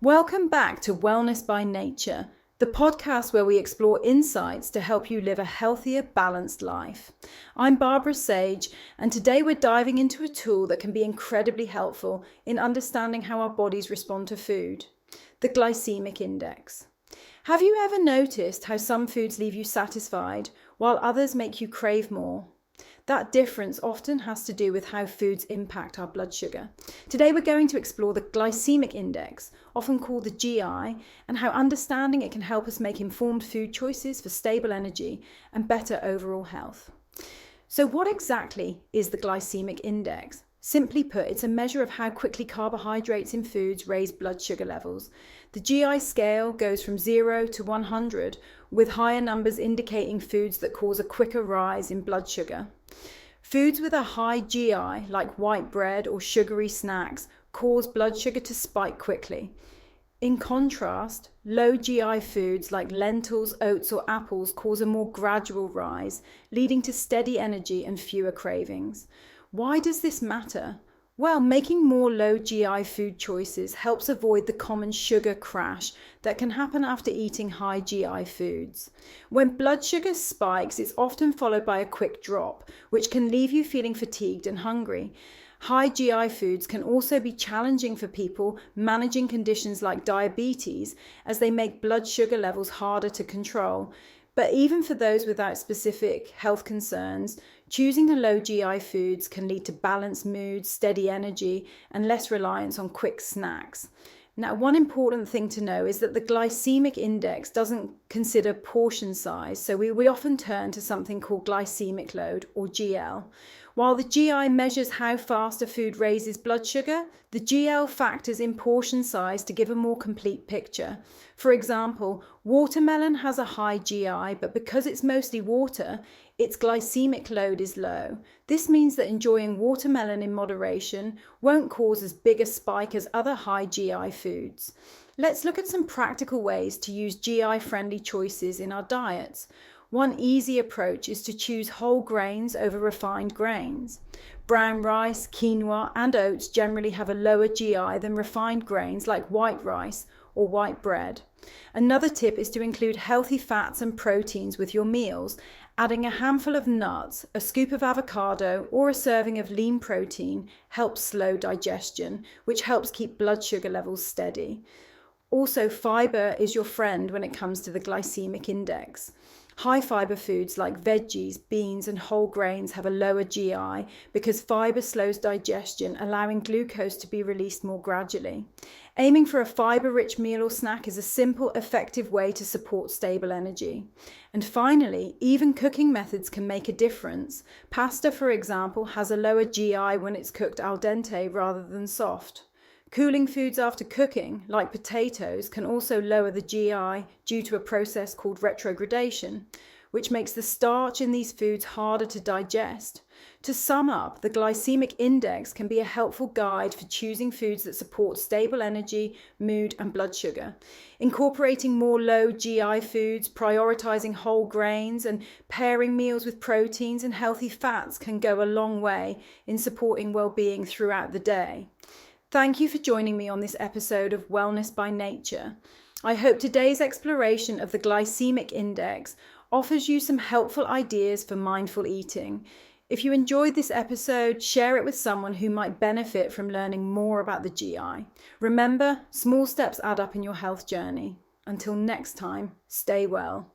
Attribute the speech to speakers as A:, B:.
A: Welcome back to Wellness by Nature, the podcast where we explore insights to help you live a healthier, balanced life. I'm Barbara Sage, and today we're diving into a tool that can be incredibly helpful in understanding how our bodies respond to food, the glycemic index. Have you ever noticed how some foods leave you satisfied while others make you crave more? That difference often has to do with how foods impact our blood sugar. Today we're going to explore the glycemic index, often called the GI, and how understanding it can help us make informed food choices for stable energy and better overall health. So what exactly is the glycemic index? Simply put, it's a measure of how quickly carbohydrates in foods raise blood sugar levels. The GI scale goes from 0 to 100, with higher numbers indicating foods that cause a quicker rise in blood sugar. Foods with a high GI, like white bread or sugary snacks, cause blood sugar to spike quickly. In contrast, low GI foods like lentils, oats, or apples cause a more gradual rise, leading to steady energy and fewer cravings. Why does this matter? Well, making more low GI food choices helps avoid the common sugar crash that can happen after eating high GI foods. When blood sugar spikes, it's often followed by a quick drop, which can leave you feeling fatigued and hungry. High GI foods can also be challenging for people managing conditions like diabetes, as they make blood sugar levels harder to control. But even for those without specific health concerns, choosing the low GI foods can lead to balanced mood, steady energy, and less reliance on quick snacks. Now, one important thing to know is that the glycemic index doesn't consider portion size, so we often turn to something called glycemic load, or GL. While the GI measures how fast a food raises blood sugar, the GL factors in portion size to give a more complete picture. For example, watermelon has a high GI, but because it's mostly water, its glycemic load is low. This means that enjoying watermelon in moderation won't cause as big a spike as other high GI foods. Let's look at some practical ways to use GI-friendly choices in our diets. One easy approach is to choose whole grains over refined grains. Brown rice, quinoa, and oats generally have a lower GI than refined grains like white rice or white bread. Another tip is to include healthy fats and proteins with your meals. Adding a handful of nuts, a scoop of avocado, or a serving of lean protein helps slow digestion, which helps keep blood sugar levels steady. Also, fiber is your friend when it comes to the glycemic index. High fiber foods like veggies, beans, and whole grains have a lower GI because fiber slows digestion, allowing glucose to be released more gradually. Aiming for a fiber-rich meal or snack is a simple, effective way to support stable energy. And finally, even cooking methods can make a difference. Pasta, for example, has a lower GI when it's cooked al dente rather than soft. Cooling foods after cooking, like potatoes, can also lower the GI due to a process called retrogradation, which makes the starch in these foods harder to digest. To sum up, the glycemic index can be a helpful guide for choosing foods that support stable energy, mood, and blood sugar. Incorporating more low GI foods, prioritizing whole grains, and pairing meals with proteins and healthy fats can go a long way in supporting well-being throughout the day. Thank you for joining me on this episode of Wellness by Nature. I hope today's exploration of the glycemic index offers you some helpful ideas for mindful eating. If you enjoyed this episode, share it with someone who might benefit from learning more about the GI. Remember, small steps add up in your health journey. Until next time, stay well.